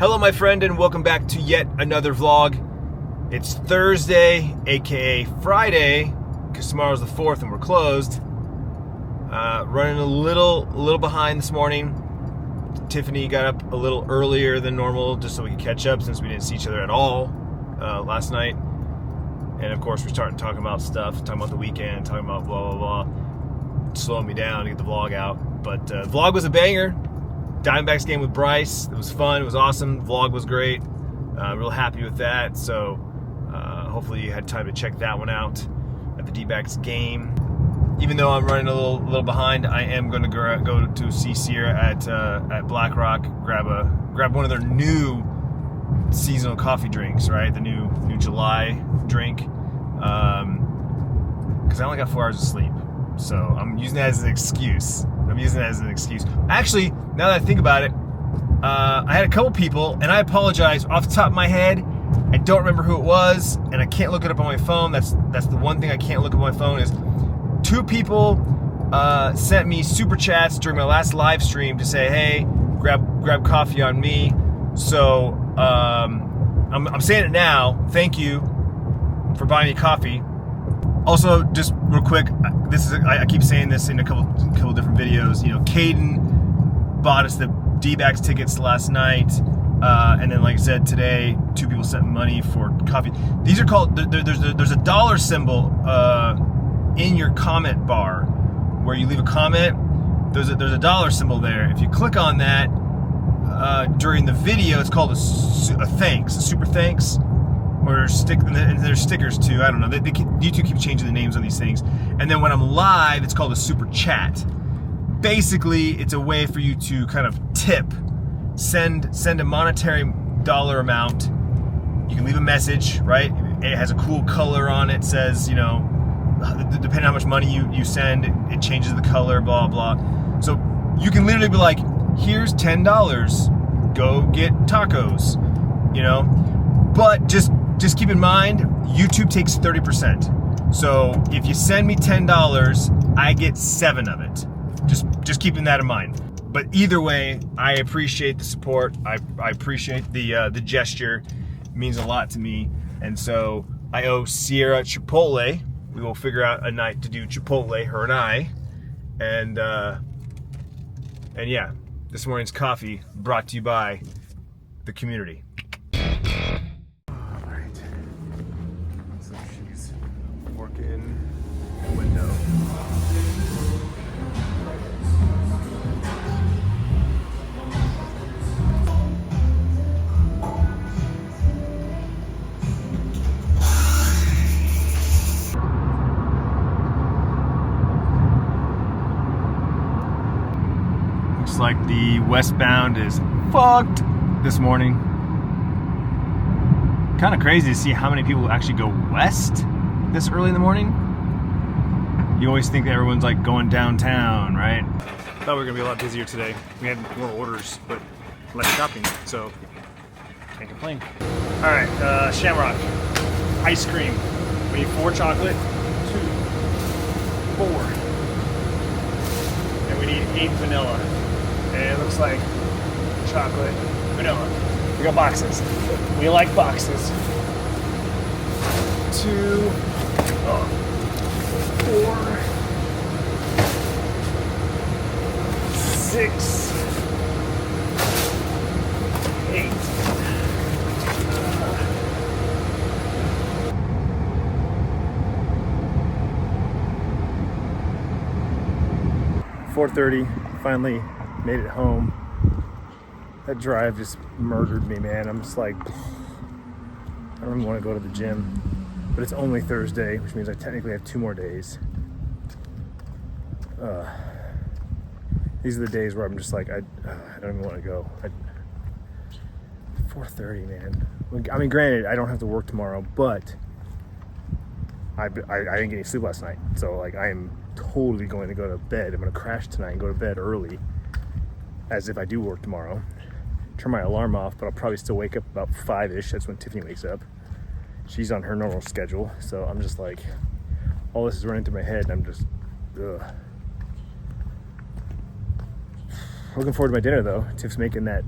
Hello, my friend, and welcome back to yet another vlog. It's Thursday, aka Friday, because tomorrow's the 4th and we're closed. Running a little behind this morning. Tiffany got up a little earlier than normal just so we could catch up since we didn't see each other at all last night. And of course, we're starting talking about stuff, talking about the weekend, talking about blah, blah, blah. Slowing me down to get the vlog out. But the vlog was a banger. Diamondbacks game with Bryce. It was fun. It was awesome. The vlog was great. Real happy with that. So hopefully you had time to check that one out at the D-backs game. Even though I'm running a little behind, I am going to go to see Sierra at Black Rock, grab one of their new seasonal coffee drinks, right? The new July drink. Because I only got 4 hours of sleep, so I'm using that as an excuse. Actually, now that I think about it, I had a couple people, and I apologize off the top of my head. I don't remember who it was, and I can't look it up on my phone. That's the one thing I can't look up on my phone is 2 people sent me super chats during my last live stream to say, hey, grab coffee on me. So I'm saying it now. Thank you for buying me coffee. Also, just real quick, I keep saying this in a couple different videos. You know, Caden bought us the D-backs tickets last night, and then, like I said, today 2 people sent money for coffee. These are called. There's a dollar symbol in your comment bar where you leave a comment. There's a dollar symbol there. If you click on that during the video, it's called a thanks, a super thanks. Or and there's stickers too. I don't know. YouTube keep changing the names on these things. And then when I'm live, it's called a super chat. Basically, it's a way for you to kind of tip, send a monetary dollar amount. You can leave a message, right? It has a cool color on it. Says, you know, depending on how much money you send, it changes the color. Blah blah. So you can literally be like, here's $10. Go get tacos. You know, but just keep in mind, YouTube takes 30%. So if you send me $10, I get 7 of it. Just keeping that in mind. But either way, I appreciate the support. I appreciate the gesture. It means a lot to me. And so I owe Sierra Chipotle. We will figure out a night to do Chipotle, her and I. And yeah, this morning's coffee brought to you by the community. In the window. Looks like the westbound is fucked this morning. Kind of crazy to see how many people actually go west this early in the morning. You always think that everyone's like going downtown, right? Thought we were gonna be a lot busier today. We had more orders, but less shopping, so can't complain. All right, Shamrock ice cream. We need 4 chocolate, 2, 4, and we need 8 vanilla. And it looks like chocolate, vanilla. We got boxes. We like boxes. 2, 4, 6, 8. 4:30. Finally made it home. That drive just murdered me, man. I'm just like, I don't even want to go to the gym. But it's only Thursday, which means I technically have 2 more days. These are the days where I'm just like, I don't even want to go. 4:30, man. I mean, granted, I don't have to work tomorrow, but I didn't get any sleep last night. So, like, I am totally going to go to bed. I'm going to crash tonight and go to bed early, as if I do work tomorrow. Turn my alarm off, but I'll probably still wake up about 5-ish. That's when Tiffany wakes up. She's on her normal schedule, so I'm just like, all this is running through my head, and I'm just, ugh. Looking forward to my dinner though. Tiff's making that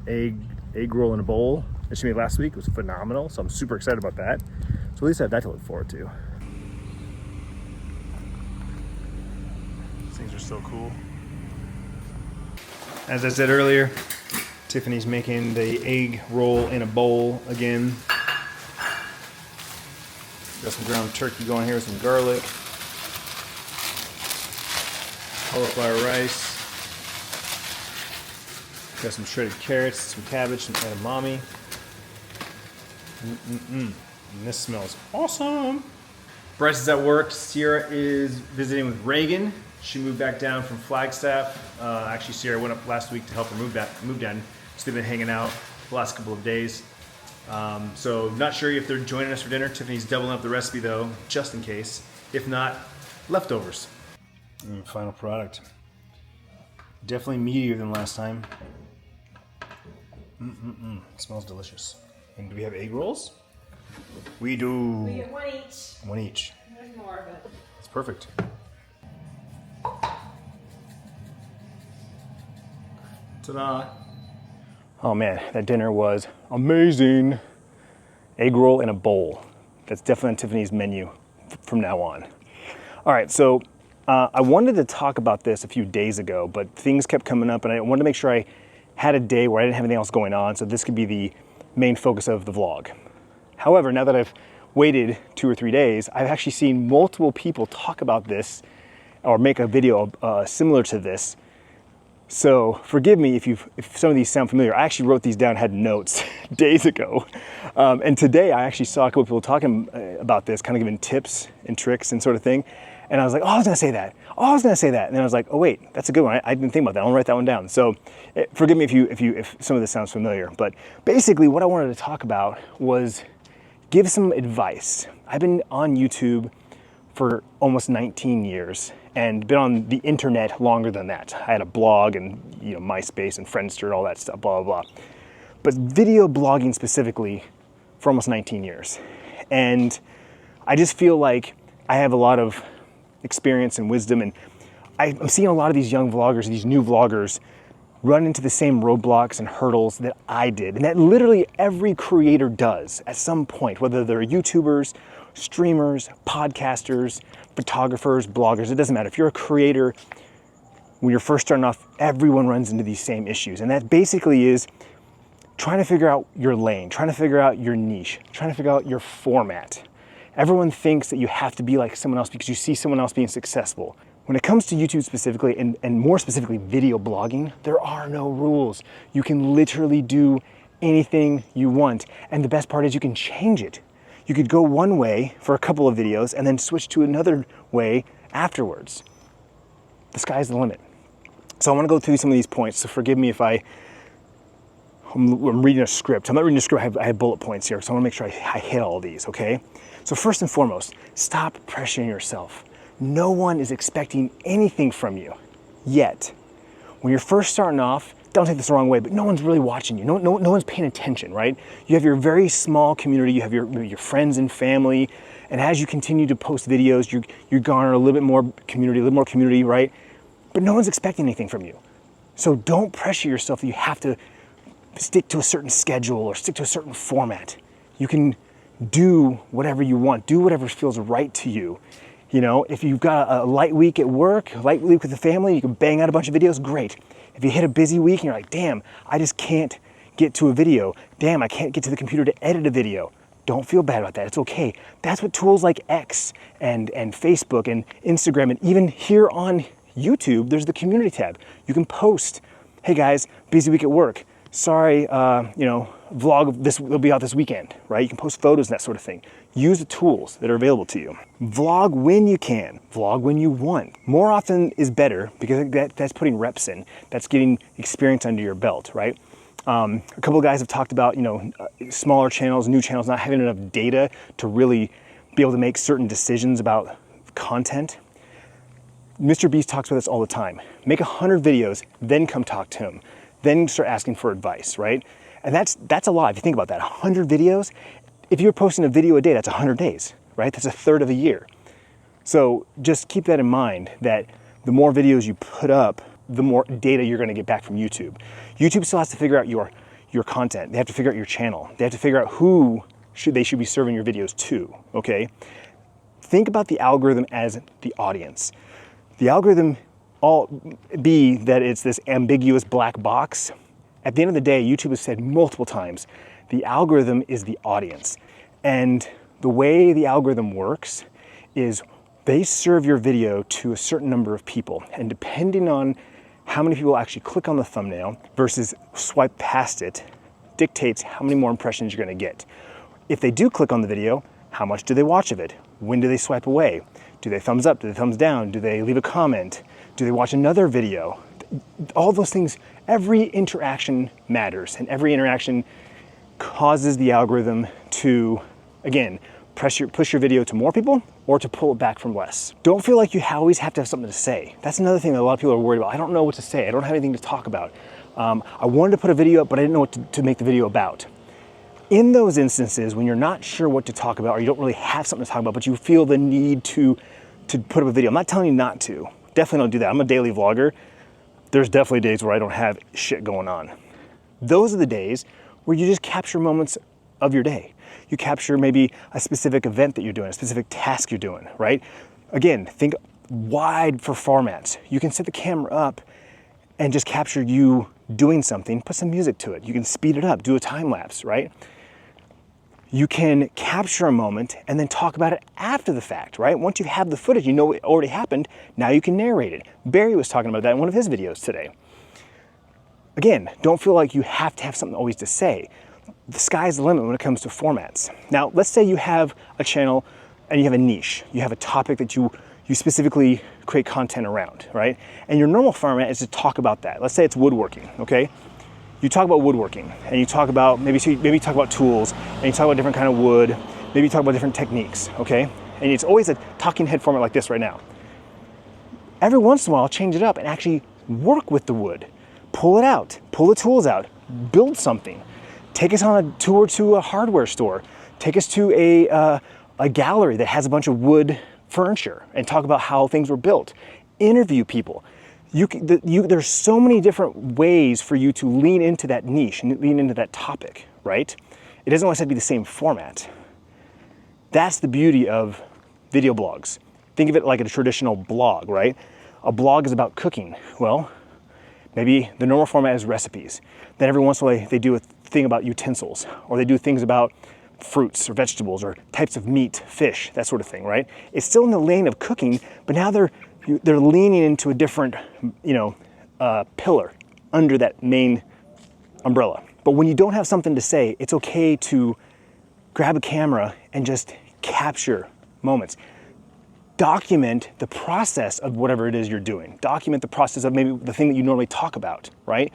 egg roll in a bowl that she made last week. It was phenomenal, so I'm super excited about that. So at least I have that to look forward to. These things are so cool. As I said earlier, Tiffany's making the egg roll in a bowl again. Got some ground turkey going here with some garlic, cauliflower rice. Got some shredded carrots, some cabbage, some edamame. And this smells awesome. Bryce is at work. Sierra is visiting with Reagan. She moved back down from Flagstaff. Actually, Sierra went up last week to help her move down. So they've been hanging out the last couple of days. So not sure if they're joining us for dinner. Tiffany's doubling up the recipe though, just in case. If not, leftovers. Final product. Definitely meatier than last time. It smells delicious. And do we have egg rolls? We do. We get one each. One each. There's more of it. It's perfect. Ta-da. Oh man, that dinner was amazing. Egg roll in a bowl. That's definitely on Tiffany's menu from now on. All right, so I wanted to talk about this a few days ago, but things kept coming up and I wanted to make sure I had a day where I didn't have anything else going on, so this could be the main focus of the vlog. However, now that I've waited 2 or 3 days, I've actually seen multiple people talk about this or make a video similar to this. So forgive me if some of these sound familiar. I actually wrote these down, had notes days ago. And today I actually saw a couple people talking about this, kind of giving tips and tricks and sort of thing. And I was like, oh, I was gonna say that. Oh, I was gonna say that. And then I was like, oh wait, that's a good one. I didn't think about that. I'll write that one down. So forgive me if some of this sounds familiar. But basically what I wanted to talk about was give some advice. I've been on YouTube for almost 19 years and been on the internet longer than that. I had a blog and MySpace and Friendster and all that stuff, blah, blah, blah. But video blogging specifically for almost 19 years. And I just feel like I have a lot of experience and wisdom, and I'm seeing a lot of these young vloggers, these new vloggers, run into the same roadblocks and hurdles that I did, and that literally every creator does at some point, whether they're YouTubers, streamers, podcasters, photographers, bloggers, it doesn't matter. If you're a creator, when you're first starting off, everyone runs into these same issues, and that basically is trying to figure out your lane, trying to figure out your niche, trying to figure out your format. Everyone thinks that you have to be like someone else because you see someone else being successful. When it comes to YouTube specifically, and more specifically video blogging, there are no rules. You can literally do anything you want. And the best part is you can change it. You could go one way for a couple of videos and then switch to another way afterwards. The sky's the limit. So I want to go through some of these points, so forgive me if I'm reading a script. I'm not reading a script, I have bullet points here, so I want to make sure I hit all these, okay? So first and foremost, stop pressuring yourself. No one is expecting anything from you yet. When you're first starting off, don't take this the wrong way, but no one's really watching you. No one's paying attention, right? You have your very small community, you have your friends and family, and as you continue to post videos, you garner a little bit more community, right? But no one's expecting anything from you. So don't pressure yourself that you have to stick to a certain schedule or stick to a certain format. You can do whatever you want, do whatever feels right to you. If you've got a light week at work, a light week with the family, you can bang out a bunch of videos, great. If you hit a busy week and you're like, damn, I just can't get to a video. Damn, I can't get to the computer to edit a video. Don't feel bad about that, it's okay. That's what tools like X and Facebook and Instagram and even here on YouTube, there's the community tab. You can post, hey guys, busy week at work. Sorry, vlog, this will be out this weekend, right? You can post photos and that sort of thing. Use the tools that are available to you. Vlog when you can, vlog when you want. More often is better because that's putting reps in. That's getting experience under your belt, right? A couple of guys have talked about, smaller channels, new channels, not having enough data to really be able to make certain decisions about content. Mr. Beast talks about this all the time. Make 100 videos, then come talk to him. Then start asking for advice, right? And that's a lot if you think about that. 100 videos, if you're posting a video a day, that's 100 days, right? That's a third of a year. So just keep that in mind, that the more videos you put up, the more data you're gonna get back from YouTube. YouTube still has to figure out your your content. They have to figure out your channel. They have to figure out who they should be serving your videos to, okay? Think about the algorithm as the audience. The algorithm be that it's this ambiguous black box. At the end of the day, YouTube has said multiple times, the algorithm is the audience. And the way the algorithm works is they serve your video to a certain number of people. And depending on how many people actually click on the thumbnail versus swipe past it, dictates how many more impressions you're gonna get. If they do click on the video, how much do they watch of it? When do they swipe away? Do they thumbs up? Do they thumbs down? Do they leave a comment? Do they watch another video? All those things, every interaction matters, and every interaction causes the algorithm to, again, push your video to more people or to pull it back from less. Don't feel like you always have to have something to say. That's another thing that a lot of people are worried about. I don't know what to say. I don't have anything to talk about. I wanted to put a video up, but I didn't know what to make the video about. In those instances, when you're not sure what to talk about or you don't really have something to talk about, but you feel the need to put up a video, I'm not telling you not to. Definitely don't do that. I'm a daily vlogger. There's definitely days where I don't have shit going on. Those are the days where you just capture moments of your day. You capture maybe a specific event that you're doing, a specific task you're doing, right? Again, think wide for formats. You can set the camera up and just capture you doing something, put some music to it. You can speed it up, do a time lapse, right? You can capture a moment and then talk about it after the fact, right? Once you have the footage, you know it already happened, now you can narrate it. Barry was talking about that in one of his videos today. Again, don't feel like you have to have something always to say. The sky's the limit when it comes to formats. Now, let's say you have a channel and you have a niche. You have a topic that you specifically create content around, right? And your normal format is to talk about that. Let's say it's woodworking, okay? You talk about woodworking and you talk about, maybe you talk about tools and you talk about different kind of wood, maybe you talk about different techniques, okay? And it's always a talking head format like this right now. Every once in a while, change it up and actually work with the wood. Pull it out, pull the tools out, build something. Take us on a tour to a hardware store. Take us to a gallery that has a bunch of wood furniture and talk about how things were built. Interview people. There's so many different ways for you to lean into that niche and lean into that topic, right? It doesn't always have to be the same format. That's the beauty of video blogs. Think of it like a traditional blog, right? A blog is about cooking. Well, maybe the normal format is recipes. Then every once in a while they do a thing about utensils, or they do things about fruits or vegetables or types of meat, fish, that sort of thing, right? It's still in the lane of cooking, but now they're leaning into a different, pillar under that main umbrella. But when you don't have something to say, it's okay to grab a camera and just capture moments. Document the process of whatever it is you're doing. Document the process of maybe the thing that you normally talk about, right?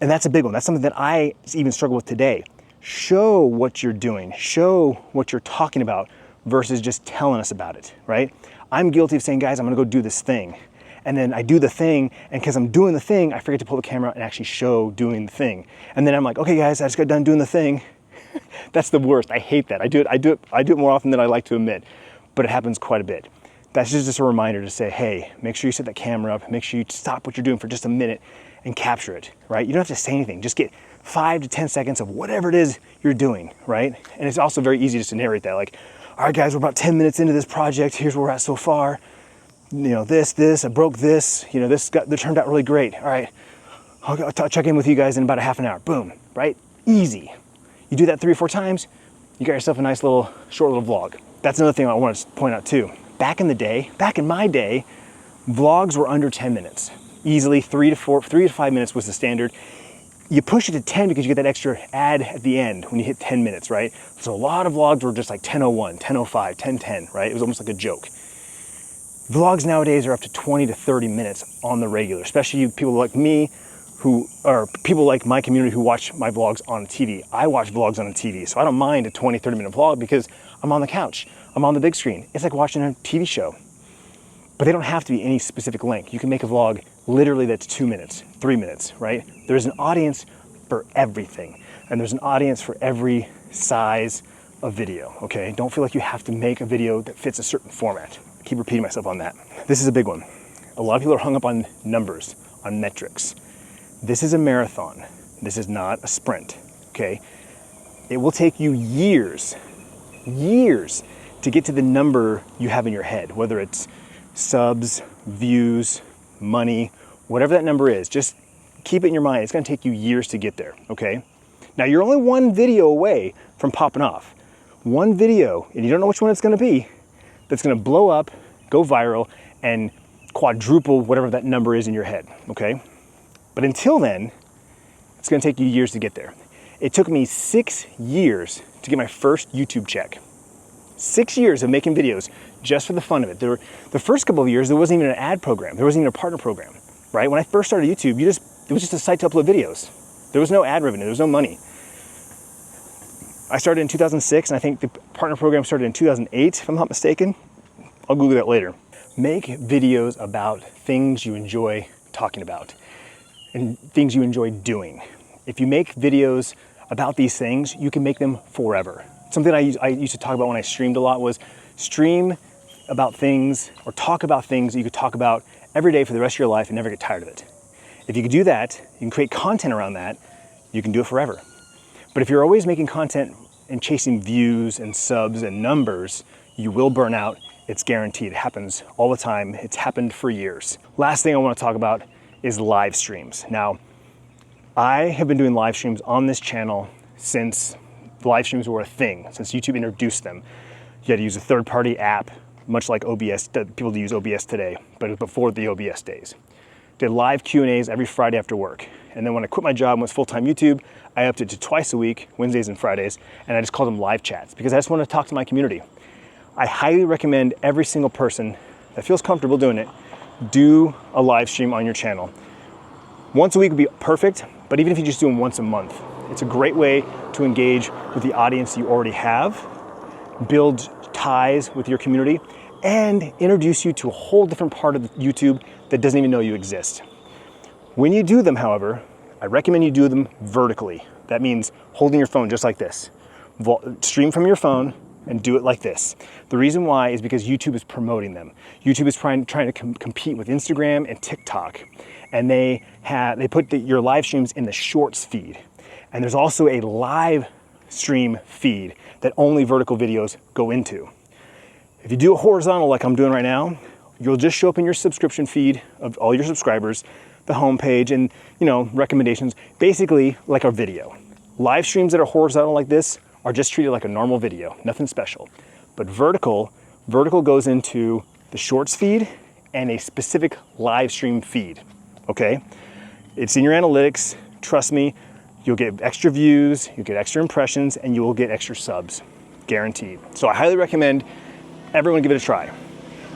And that's a big one. That's something that I even struggle with today. Show what you're doing. Show what you're talking about versus just telling us about it, right? I'm guilty of saying, guys, I'm gonna go do this thing. And then I do the thing, and because I'm doing the thing, I forget to pull the camera and actually show doing the thing. And then I'm like, okay guys, I just got done doing the thing. That's the worst. I hate that. I do it more often than I like to admit, but it happens quite a bit. That's just a reminder to say, hey, make sure you set that camera up, make sure you stop what you're doing for just a minute and capture it, right? You don't have to say anything. Just get 5 to 10 seconds of whatever it is you're doing, right? And it's also very easy just to narrate that. Like, all right, guys, we're about 10 minutes into this project. Here's where we're at so far. This, I broke this. That turned out really great. All right, I'll check in with you guys in about a half an hour. Boom, right? Easy. You do that 3 or 4 times, you got yourself a nice short little vlog. That's another thing I want to point out too. Back in my day, vlogs were under 10 minutes. Easily 3 to 5 minutes was the standard. You push it to 10 because you get that extra ad at the end when you hit 10 minutes, right? So a lot of vlogs were just like 10:01, 10:05, 10:10, right? It was almost like a joke. Vlogs nowadays are up to 20 to 30 minutes on the regular, especially people like me people like my community who watch my vlogs on TV. I watch vlogs on TV, so I don't mind a 20, 30 minute vlog because I'm on the couch, I'm on the big screen. It's like watching a TV show. But they don't have to be any specific length. You can make a vlog literally that's 2 minutes, 3 minutes, right? There's an audience for everything. And there's an audience for every size of video, okay? Don't feel like you have to make a video that fits a certain format. I keep repeating myself on that. This is a big one. A lot of people are hung up on numbers, on metrics. This is a marathon, This is not a sprint, okay? It will take you years to get to the number you have in your head, whether it's subs, views, money, whatever that number is. Just keep it in your mind. It's gonna take you years to get there, okay? Now you're only one video away from popping off. One video, and you don't know which one it's gonna be, that's gonna blow up, go viral, and quadruple whatever that number is in your head, okay? But until then, it's gonna take you years to get there. It took me 6 years to get my first YouTube check. 6 years of making videos just for the fun of it. The first couple of years, there wasn't even an ad program. There wasn't even a partner program, right? When I first started YouTube, it was just a site to upload videos. There was no ad revenue, there was no money. I started in 2006, and I think the partner program started in 2008, if I'm not mistaken. I'll Google that later. Make videos about things you enjoy talking about and things you enjoy doing. If you make videos about these things, you can make them forever. Something I used to talk about when I streamed a lot was stream about things or talk about things that you could talk about every day for the rest of your life and never get tired of it. If you could do that, you can create content around that, you can do it forever. But if you're always making content and chasing views and subs and numbers, you will burn out. It's guaranteed. It happens all the time. It's happened for years. Last thing I want to talk about is live streams. Now, I have been doing live streams on this channel since live streams were a thing, since YouTube introduced them. You had to use a third-party app, much like OBS. People use OBS today, but it was before the OBS days. Did live Q&As every Friday after work. And then when I quit my job and was full-time YouTube, I upped it to twice a week, Wednesdays and Fridays, and I just called them live chats because I just want to talk to my community. I highly recommend every single person that feels comfortable doing it, do a live stream on your channel. Once a week would be perfect, but even if you just do them once a month, it's a great way to engage with the audience you already have, build ties with your community, and introduce you to a whole different part of YouTube that doesn't even know you exist. When you do them, however, I recommend you do them vertically. That means holding your phone just like this. Stream from your phone and do it like this. The reason why is because YouTube is promoting them. YouTube is trying to compete with Instagram and TikTok. And they put your live streams in the Shorts feed. And there's also a live stream feed that only vertical videos go into. If you do a horizontal like I'm doing right now, you'll just show up in your subscription feed of all your subscribers, the homepage, and recommendations, basically like a video. Live streams that are horizontal like this are just treated like a normal video, nothing special. But vertical goes into the Shorts feed and a specific live stream feed, okay? It's in your analytics, trust me, you'll get extra views, you'll get extra impressions, and you will get extra subs, guaranteed. So I highly recommend everyone give it a try.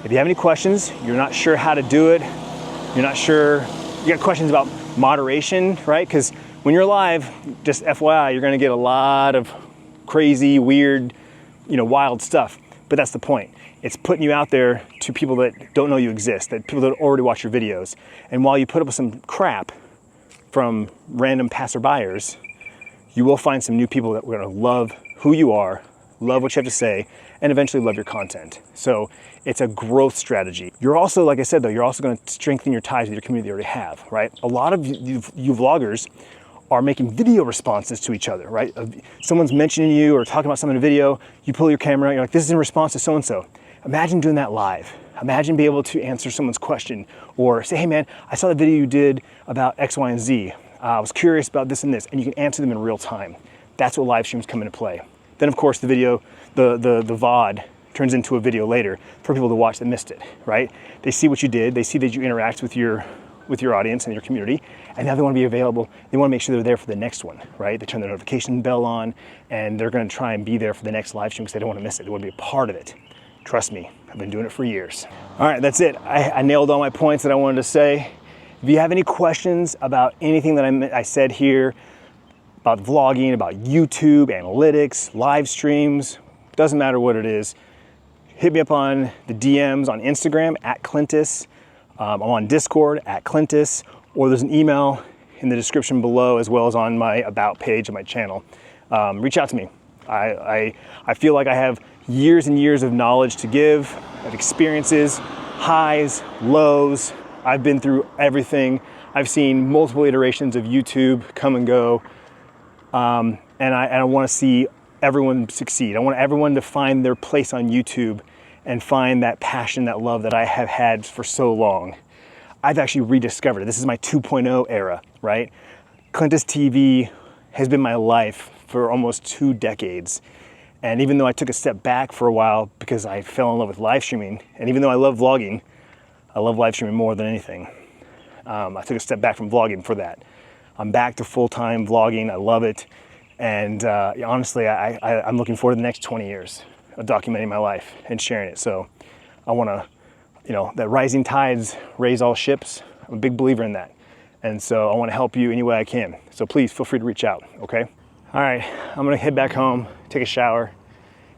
If you have any questions, you're not sure how to do it, you're not sure, you got questions about moderation, right? Because when you're live, just FYI, you're gonna get a lot of crazy, weird, wild stuff. But that's the point. It's putting you out there to people that don't know you exist, that people that already watch your videos. And while you put up with some crap from random passerbyers, you will find some new people that are gonna love who you are, love what you have to say, and eventually love your content. So it's a growth strategy. You're also, like I said though, you're also gonna strengthen your ties with your community you already have, right? A lot of you vloggers are making video responses to each other, right? Someone's mentioning you or talking about something in a video, you pull your camera out, you're like, this is in response to so-and-so. Imagine doing that live. Imagine being able to answer someone's question or say, hey man, I saw the video you did about X, Y, and Z. I was curious about this and this, and you can answer them in real time. That's what live streams come into play. Then of course the video, the VOD turns into a video later for people to watch that missed it, right? They see what you did, they see that you interact with your audience and your community, and now they want to be available. They want to make sure they're there for the next one, right? They turn the notification bell on, and they're going to try and be there for the next live stream because they don't want to miss it. They want to be a part of it. Trust me, I've been doing it for years. All right, that's it. I nailed all my points that I wanted to say. If you have any questions about anything that I said here, about vlogging, about YouTube, analytics, live streams, doesn't matter what it is, hit me up on the DMs on Instagram at Clintus. I'm on Discord at Clintus, or there's an email in the description below as well as on my About page of my channel. Reach out to me. I feel like I have years and years of knowledge to give, of experiences, highs, lows. I've been through everything. I've seen multiple iterations of YouTube come and go, and I want to see everyone succeed. I want everyone to find their place on YouTube and find that passion, that love that I have had for so long. I've actually rediscovered it. This is my 2.0 era, right? Clintus.tv has been my life for almost 2 decades. And even though I took a step back for a while because I fell in love with live streaming, and even though I love vlogging, I love live streaming more than anything. I took a step back from vlogging for that. I'm back to full-time vlogging. I love it. And honestly, I'm looking forward to the next 20 years of documenting my life and sharing it. So I want to, that rising tides raise all ships. I'm a big believer in that. And so I want to help you any way I can. So please feel free to reach out, okay? All right, I'm gonna head back home, take a shower,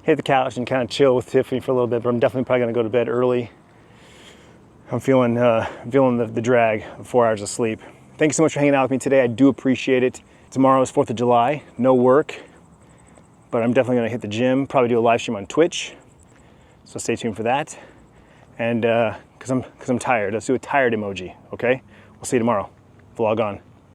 hit the couch and kind of chill with Tiffany for a little bit, but I'm definitely probably gonna go to bed early. I'm feeling the drag of 4 hours of sleep. Thank you so much for hanging out with me today. I do appreciate it. Tomorrow is 4th of July, no work, but I'm definitely gonna hit the gym, probably do a live stream on Twitch. So stay tuned for that. And cause I'm tired, let's do a tired emoji, okay? We'll see you tomorrow. Vlog on.